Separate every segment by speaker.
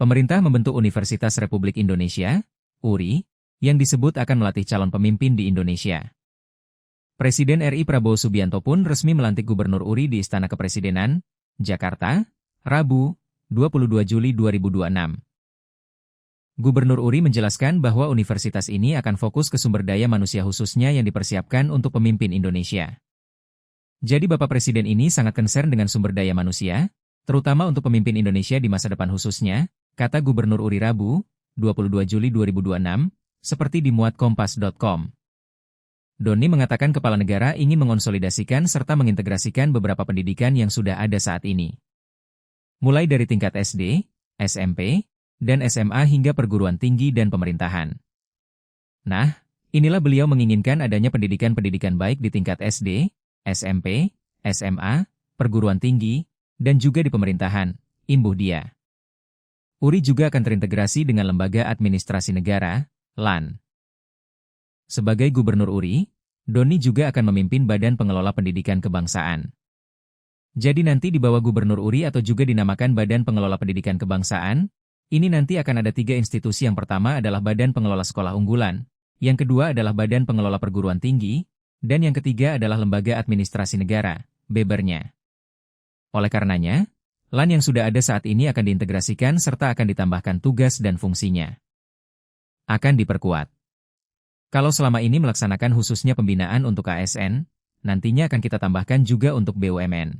Speaker 1: Pemerintah membentuk Universitas Republik Indonesia, URI, yang disebut akan melatih calon pemimpin di Indonesia. Presiden RI Prabowo Subianto pun resmi melantik Gubernur URI di Istana Kepresidenan, Jakarta, Rabu, 22 Juli 2026. Gubernur URI menjelaskan bahwa universitas ini akan fokus ke sumber daya manusia khususnya yang dipersiapkan untuk pemimpin Indonesia. Jadi Bapak Presiden ini sangat concern dengan sumber daya manusia, terutama untuk pemimpin Indonesia di masa depan khususnya, kata Gubernur URI Rabu, 22 Juli 2026, seperti dimuat kompas.com. Doni mengatakan kepala negara ingin mengonsolidasikan serta mengintegrasikan beberapa pendidikan yang sudah ada saat ini. Mulai dari tingkat SD, SMP, dan SMA hingga perguruan tinggi dan pemerintahan. Nah, inilah beliau menginginkan adanya pendidikan-pendidikan baik di tingkat SD, SMP, SMA, perguruan tinggi, dan juga di pemerintahan, imbuh dia. URI juga akan terintegrasi dengan Lembaga Administrasi Negara, LAN. Sebagai Gubernur URI, Doni juga akan memimpin Badan Pengelola Pendidikan Kebangsaan. Jadi nanti di bawah Gubernur URI atau juga dinamakan Badan Pengelola Pendidikan Kebangsaan, ini nanti akan ada 3 institusi. Yang pertama adalah Badan Pengelola Sekolah Unggulan, yang kedua adalah Badan Pengelola Perguruan Tinggi, dan yang ketiga adalah Lembaga Administrasi Negara, BEBER-nya. Oleh karenanya, LAN yang sudah ada saat ini akan diintegrasikan serta akan ditambahkan tugas dan fungsinya. Akan diperkuat. Kalau selama ini melaksanakan khususnya pembinaan untuk ASN, nantinya akan kita tambahkan juga untuk BUMN.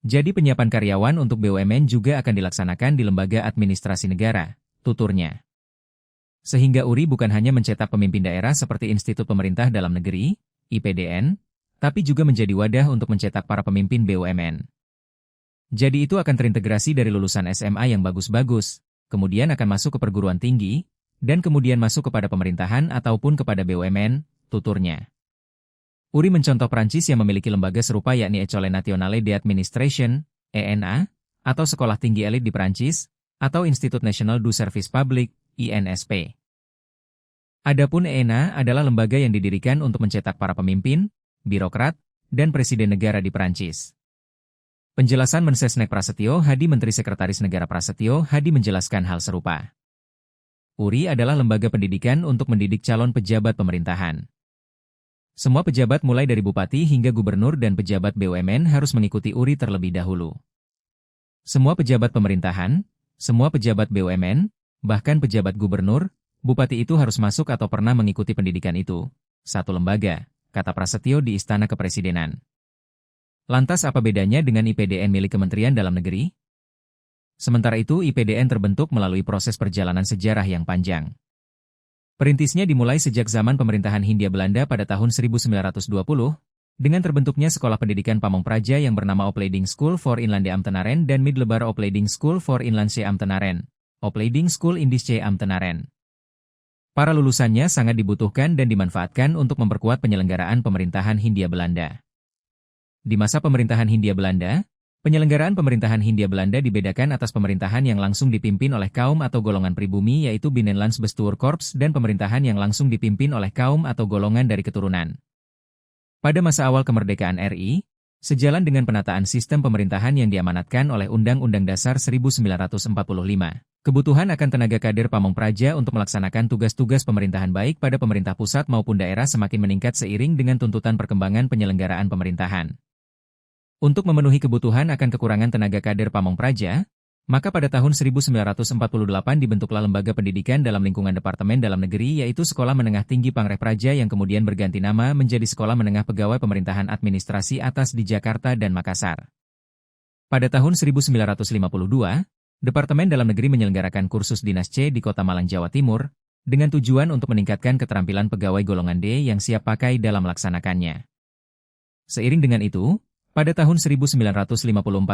Speaker 1: Jadi penyiapan karyawan untuk BUMN juga akan dilaksanakan di Lembaga Administrasi Negara, tuturnya. Sehingga URI bukan hanya mencetak pemimpin daerah seperti Institut Pemerintah Dalam Negeri, IPDN, tapi juga menjadi wadah untuk mencetak para pemimpin BUMN. Jadi itu akan terintegrasi dari lulusan SMA yang bagus-bagus, kemudian akan masuk ke perguruan tinggi, dan kemudian masuk kepada pemerintahan ataupun kepada BUMN, tuturnya. URI mencontoh Prancis yang memiliki lembaga serupa yakni École Nationale d'Administration, ENA, atau Sekolah Tinggi Elit di Prancis, atau Institut National du Service Public, INSP. Adapun ENA adalah lembaga yang didirikan untuk mencetak para pemimpin, birokrat, dan presiden negara di Prancis. Penjelasan Mensesnek Prasetyo Hadi Menteri Sekretaris Negara Prasetyo Hadi menjelaskan hal serupa. URI adalah lembaga pendidikan untuk mendidik calon pejabat pemerintahan. Semua pejabat mulai dari bupati hingga gubernur dan pejabat BUMN harus mengikuti URI terlebih dahulu. Semua pejabat pemerintahan, semua pejabat BUMN, bahkan pejabat gubernur, bupati itu harus masuk atau pernah mengikuti pendidikan itu. Satu lembaga, kata Prasetyo di Istana Kepresidenan. Lantas apa bedanya dengan IPDN milik Kementerian Dalam Negeri? Sementara itu IPDN terbentuk melalui proses perjalanan sejarah yang panjang. Perintisnya dimulai sejak zaman pemerintahan Hindia Belanda pada tahun 1920, dengan terbentuknya Sekolah Pendidikan Pamong Praja yang bernama Opleiding School for Inlandse Ambtenaren dan Middelbare Opleiding School for Inlandse Ambtenaren, Opleiding School Indische Ambtenaren. Para lulusannya sangat dibutuhkan dan dimanfaatkan untuk memperkuat penyelenggaraan pemerintahan Hindia Belanda. Di masa pemerintahan Hindia Belanda, penyelenggaraan pemerintahan Hindia Belanda dibedakan atas pemerintahan yang langsung dipimpin oleh kaum atau golongan pribumi yaitu Binnenlands Bestuurkorps dan pemerintahan yang langsung dipimpin oleh kaum atau golongan dari keturunan. Pada masa awal kemerdekaan RI, sejalan dengan penataan sistem pemerintahan yang diamanatkan oleh Undang-Undang Dasar 1945, kebutuhan akan tenaga kader Pamong Praja untuk melaksanakan tugas-tugas pemerintahan baik pada pemerintah pusat maupun daerah semakin meningkat seiring dengan tuntutan perkembangan penyelenggaraan pemerintahan. Untuk memenuhi kebutuhan akan kekurangan tenaga kader Pamong Praja, maka pada tahun 1948 dibentuklah Lembaga Pendidikan dalam lingkungan Departemen Dalam Negeri yaitu Sekolah Menengah Tinggi Pangréf Praja yang kemudian berganti nama menjadi Sekolah Menengah Pegawai Pemerintahan Administrasi Atas di Jakarta dan Makassar. Pada tahun 1952, Departemen Dalam Negeri menyelenggarakan kursus Dinas C di Kota Malang, Jawa Timur, dengan tujuan untuk meningkatkan keterampilan pegawai golongan D yang siap pakai dalam melaksanakannya. Seiring dengan itu, pada tahun 1954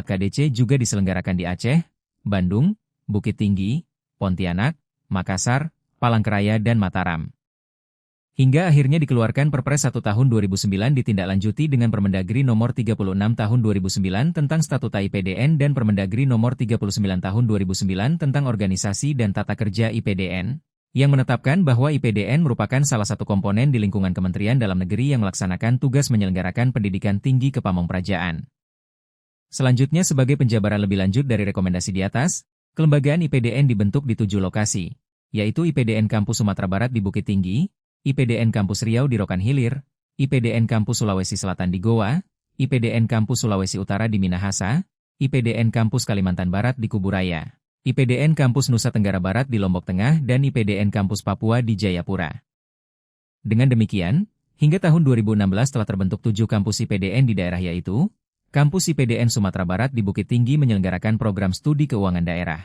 Speaker 1: KDC juga diselenggarakan di Aceh, Bandung, Bukit Tinggi, Pontianak, Makassar, Palangkaraya dan Mataram. Hingga akhirnya dikeluarkan Perpres 1 tahun 2009 ditindaklanjuti dengan Permendagri nomor 36 tahun 2009 tentang Statuta IPDN dan Permendagri nomor 39 tahun 2009 tentang Organisasi dan Tata Kerja IPDN, yang menetapkan bahwa IPDN merupakan salah satu komponen di lingkungan Kementerian Dalam Negeri yang melaksanakan tugas menyelenggarakan pendidikan tinggi kepamongprajaan. Selanjutnya sebagai penjabaran lebih lanjut dari rekomendasi di atas, Kelembagaan IPDN dibentuk di 7 lokasi, yaitu IPDN Kampus Sumatera Barat di Bukit Tinggi, IPDN Kampus Riau di Rokan Hilir, IPDN Kampus Sulawesi Selatan di Goa, IPDN Kampus Sulawesi Utara di Minahasa, IPDN Kampus Kalimantan Barat di Kuburaya, IPDN Kampus Nusa Tenggara Barat di Lombok Tengah dan IPDN Kampus Papua di Jayapura. Dengan demikian, hingga tahun 2016 telah terbentuk 7 kampus IPDN di daerah yaitu, Kampus IPDN Sumatera Barat di Bukit Tinggi menyelenggarakan program studi keuangan daerah.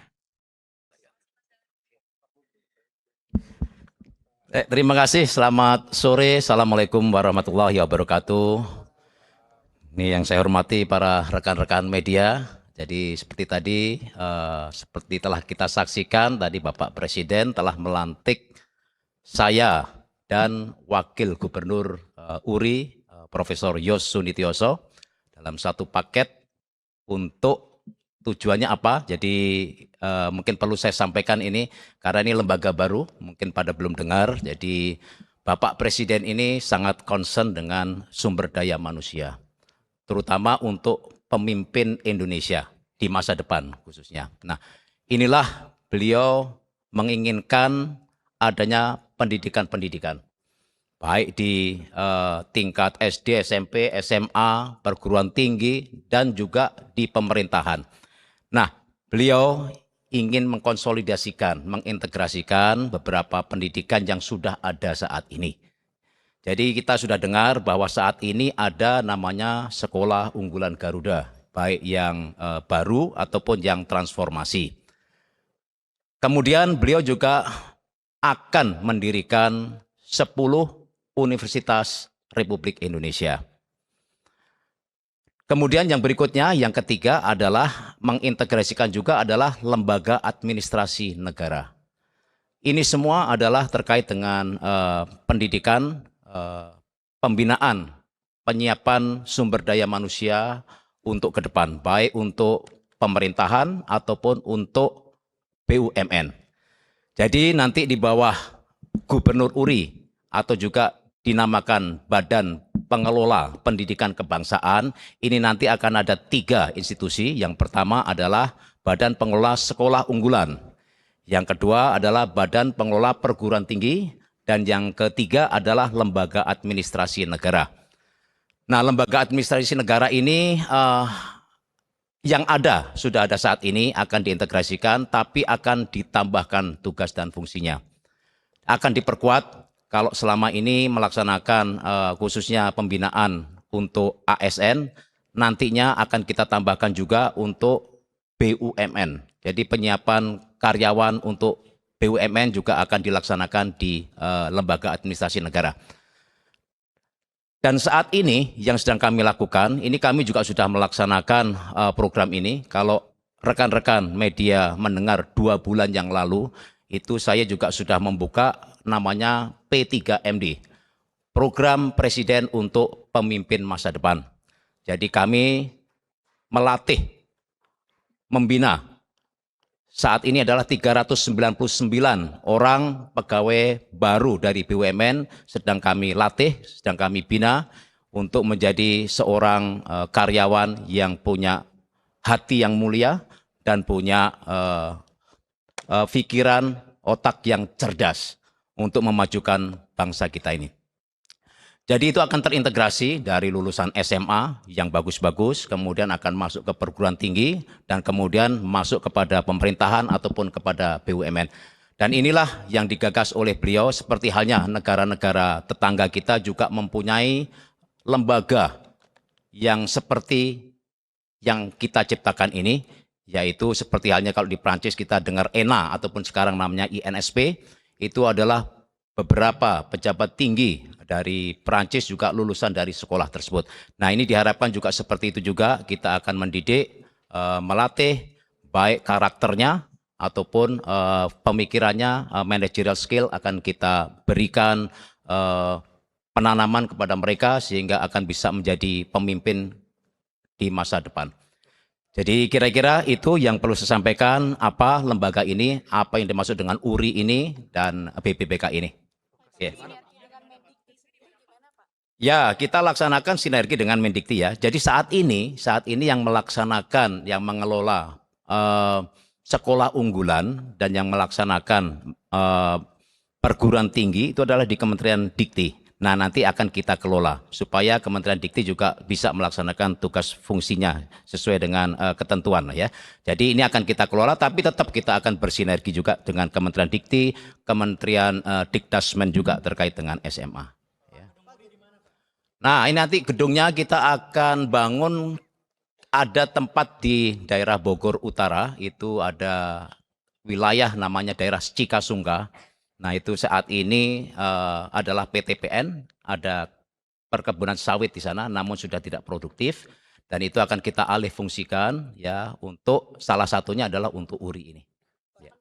Speaker 2: Terima kasih, selamat sore, Assalamualaikum warahmatullahi wabarakatuh. Ini yang saya hormati para rekan-rekan media. Jadi seperti tadi, seperti telah kita saksikan, tadi Bapak Presiden telah melantik saya dan Wakil Gubernur URI, Profesor Yos Sunitioso, dalam satu paket untuk tujuannya apa? Jadi mungkin perlu saya sampaikan ini, karena ini lembaga baru, mungkin pada belum dengar. Jadi Bapak Presiden ini sangat concern dengan sumber daya manusia, terutama untuk pemimpin Indonesia di masa depan khususnya. Nah, inilah beliau menginginkan adanya pendidikan-pendidikan, baik di tingkat SD, SMP, SMA, perguruan tinggi, dan juga di pemerintahan. Nah, beliau ingin mengkonsolidasikan, mengintegrasikan beberapa pendidikan yang sudah ada saat ini. Jadi kita sudah dengar bahwa saat ini ada namanya Sekolah Unggulan Garuda, baik yang baru ataupun yang transformasi. Kemudian beliau juga akan mendirikan 10 Universitas Republik Indonesia. Kemudian yang berikutnya, yang ketiga adalah mengintegrasikan juga adalah lembaga administrasi negara. Ini semua adalah terkait dengan pendidikan, pembinaan, penyiapan sumber daya manusia untuk ke depan, baik untuk pemerintahan ataupun untuk BUMN. Jadi nanti di bawah Gubernur URI atau juga dinamakan Badan Pengelola Pendidikan Kebangsaan, ini nanti akan ada 3 institusi. Yang pertama adalah Badan Pengelola Sekolah Unggulan. Yang kedua adalah Badan Pengelola Perguruan Tinggi. Dan yang ketiga adalah Lembaga Administrasi Negara. Nah, Lembaga Administrasi Negara ini yang ada, sudah ada saat ini, akan diintegrasikan, tapi akan ditambahkan tugas dan fungsinya. Akan diperkuat kalau selama ini melaksanakan khususnya pembinaan untuk ASN, nantinya akan kita tambahkan juga untuk BUMN. Jadi penyiapan karyawan untuk BUMN juga akan dilaksanakan di Lembaga Administrasi Negara. Dan saat ini yang sedang kami lakukan, ini kami juga sudah melaksanakan program ini. Kalau rekan-rekan media mendengar 2 bulan yang lalu, itu saya juga sudah membuka namanya P3MD, Program Presiden untuk Pemimpin Masa Depan. Jadi kami melatih, membina, saat ini adalah 399 orang pegawai baru dari BUMN sedang kami latih, sedang kami bina untuk menjadi seorang karyawan yang punya hati yang mulia dan punya pikiran, otak yang cerdas untuk memajukan bangsa kita ini. Jadi itu akan terintegrasi dari lulusan SMA yang bagus-bagus, kemudian akan masuk ke perguruan tinggi, dan kemudian masuk kepada pemerintahan ataupun kepada BUMN. Dan inilah yang digagas oleh beliau, seperti halnya negara-negara tetangga kita juga mempunyai lembaga yang seperti yang kita ciptakan ini, yaitu seperti halnya kalau di Prancis kita dengar ENA ataupun sekarang namanya INSP, itu adalah beberapa pejabat tinggi dari Prancis juga lulusan dari sekolah tersebut. Nah, ini diharapkan juga seperti itu juga, kita akan mendidik, melatih baik karakternya ataupun pemikirannya, managerial skill akan kita berikan penanaman kepada mereka sehingga akan bisa menjadi pemimpin di masa depan. Jadi kira-kira itu yang perlu saya sampaikan, apa lembaga ini, apa yang dimaksud dengan URI ini dan BPPK ini. Yeah. Ya, kita laksanakan sinergi dengan Mendikti ya. Jadi saat ini yang melaksanakan, yang mengelola sekolah unggulan dan yang melaksanakan perguruan tinggi itu adalah di Kementerian Dikti. Nah, nanti akan kita kelola supaya Kementerian Dikti juga bisa melaksanakan tugas fungsinya sesuai dengan ketentuan ya. Jadi ini akan kita kelola, tapi tetap kita akan bersinergi juga dengan Kementerian Dikti, Kementerian Dikdasmen juga terkait dengan SMA. Ya. Nah, ini nanti gedungnya kita akan bangun, ada tempat di daerah Bogor Utara, itu ada wilayah namanya daerah Cikasungka. Nah, itu saat ini adalah PTPN, ada perkebunan sawit di sana, namun sudah tidak produktif, dan itu akan kita alih fungsikan ya untuk salah satunya adalah untuk URI ini. Ya.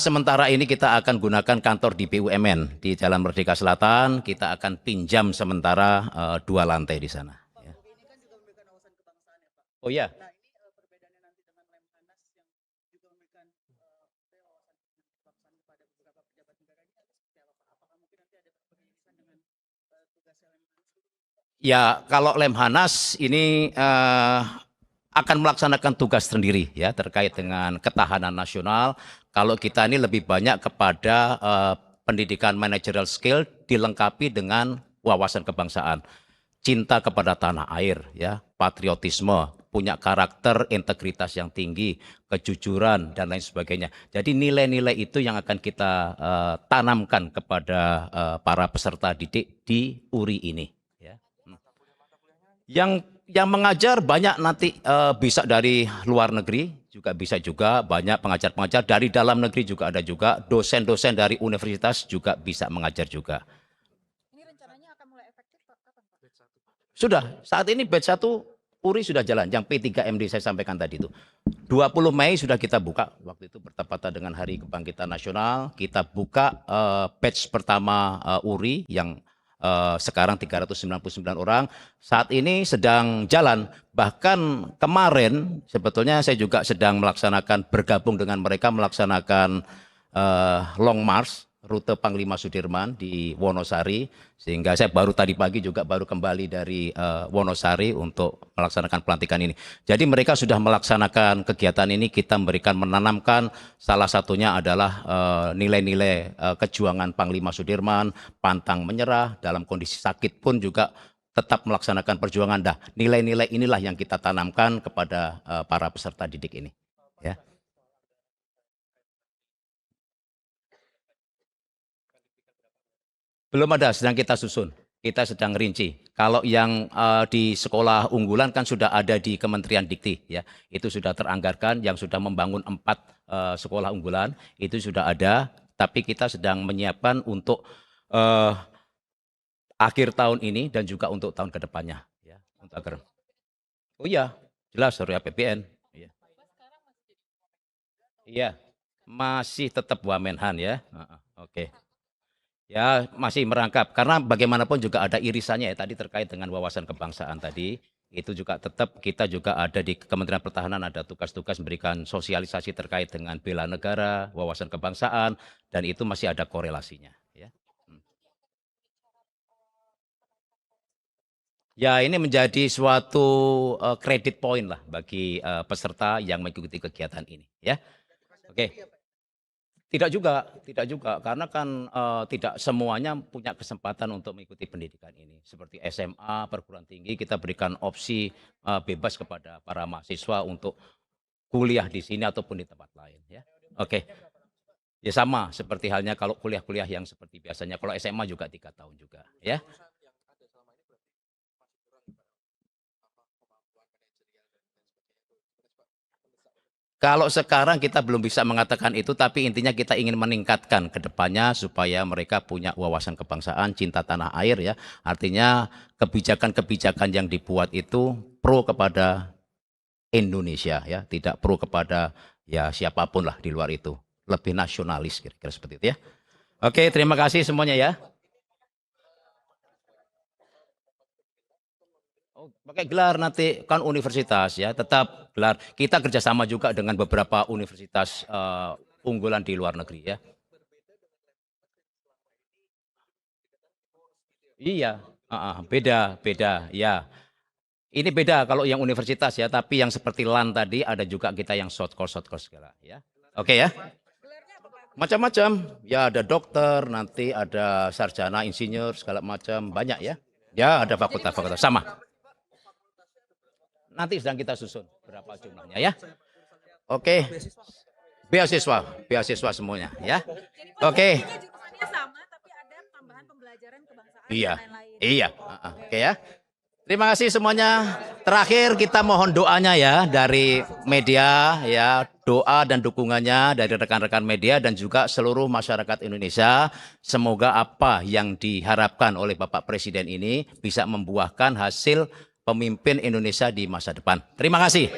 Speaker 2: Sementara ini kita akan gunakan kantor di BUMN di Jalan Merdeka Selatan, kita akan pinjam sementara 2 lantai di sana. Ya. Oh ya. Ya, kalau Lemhanas ini akan melaksanakan tugas sendiri ya terkait dengan ketahanan nasional. Kalau kita ini lebih banyak kepada pendidikan managerial skill dilengkapi dengan wawasan kebangsaan, cinta kepada tanah air, ya, patriotisme, punya karakter, integritas yang tinggi, kejujuran dan lain sebagainya. Jadi nilai-nilai itu yang akan kita tanamkan kepada para peserta didik di URI ini. Yang mengajar banyak nanti bisa dari luar negeri, juga bisa juga banyak pengajar-pengajar dari dalam negeri juga ada juga, dosen-dosen dari universitas juga bisa mengajar juga.
Speaker 3: Ini rencananya akan mulai efektif kapan, Pak?
Speaker 2: Sudah, saat ini batch 1 URI sudah jalan, yang P3MD saya sampaikan tadi itu. 20 Mei sudah kita buka, waktu itu bertepatan dengan Hari Kebangkitan Nasional, kita buka batch pertama URI yang sekarang 399 orang, saat ini sedang jalan. Bahkan kemarin sebetulnya saya juga sedang melaksanakan, bergabung dengan mereka melaksanakan long march rute Panglima Sudirman di Wonosari, sehingga saya baru tadi pagi juga baru kembali dari Wonosari untuk melaksanakan pelantikan ini. Jadi mereka sudah melaksanakan kegiatan ini, kita memberikan, menanamkan, salah satunya adalah nilai-nilai kejuangan Panglima Sudirman, pantang menyerah, dalam kondisi sakit pun juga tetap melaksanakan perjuangan. Dah, nilai-nilai inilah yang kita tanamkan kepada para peserta didik ini. Ya. Belum ada, sedang kita susun. Kita sedang rinci. Kalau yang di sekolah unggulan kan sudah ada di Kementerian Dikti, ya. Itu sudah teranggarkan, yang sudah membangun 4 sekolah unggulan itu sudah ada. Tapi kita sedang menyiapkan untuk akhir tahun ini dan juga untuk tahun kedepannya, ya. Untuk agar. Oh iya, jelas dari APBN. Iya. Iya, masih tetap Wamenhan ya. Oke. Ya, masih merangkap. Karena bagaimanapun juga ada irisannya ya tadi terkait dengan wawasan kebangsaan tadi. Itu juga tetap kita juga ada di Kementerian Pertahanan, ada tugas-tugas memberikan sosialisasi terkait dengan bela negara, wawasan kebangsaan, dan itu masih ada korelasinya. Ya, ya ini menjadi suatu kredit point lah bagi peserta yang mengikuti kegiatan ini. Ya, oke. Tidak juga, karena kan tidak semuanya punya kesempatan untuk mengikuti pendidikan ini. Seperti SMA, perguruan tinggi, kita berikan opsi bebas kepada para mahasiswa untuk kuliah di sini ataupun di tempat lain. Ya, oke. Ya sama, seperti halnya kalau kuliah-kuliah yang seperti biasanya. Kalau SMA juga 3 tahun juga. Ya. Kalau sekarang kita belum bisa mengatakan itu, tapi intinya kita ingin meningkatkan ke depannya supaya mereka punya wawasan kebangsaan, cinta tanah air ya. Artinya kebijakan-kebijakan yang dibuat itu pro kepada Indonesia ya, tidak pro kepada ya siapapun lah di luar itu. Lebih nasionalis kira-kira seperti itu ya. Oke, terima kasih semuanya ya. Oh, pakai gelar nanti kan universitas ya, tetap gelar. Kita kerjasama juga dengan beberapa universitas unggulan di luar negeri ya. Iya, beda, beda ya. Ini beda kalau yang universitas ya, tapi yang seperti LAN tadi ada juga kita yang short course segala ya. Oke ya.
Speaker 3: Gelarnya apa Pak?
Speaker 2: Macam-macam. Ya ada dokter, nanti ada sarjana, insinyur, segala macam, banyak ya. Ya ada fakultas-fakultas sama. Nanti sedang kita susun berapa jumlahnya ya. Oke. Beasiswa semuanya ya.
Speaker 3: Jadi Pak,
Speaker 2: Oke.
Speaker 3: jika jurusannya sama tapi ada tambahan pembelajaran kebangsaan
Speaker 2: Iya.
Speaker 3: dan lain-lain.
Speaker 2: Iya. Oke ya. Terima kasih semuanya. Terakhir kita mohon doanya ya dari media ya, doa dan dukungannya dari rekan-rekan media dan juga seluruh masyarakat Indonesia. Semoga apa yang diharapkan oleh Bapak Presiden ini bisa membuahkan hasil pemimpin Indonesia di masa depan. Terima kasih.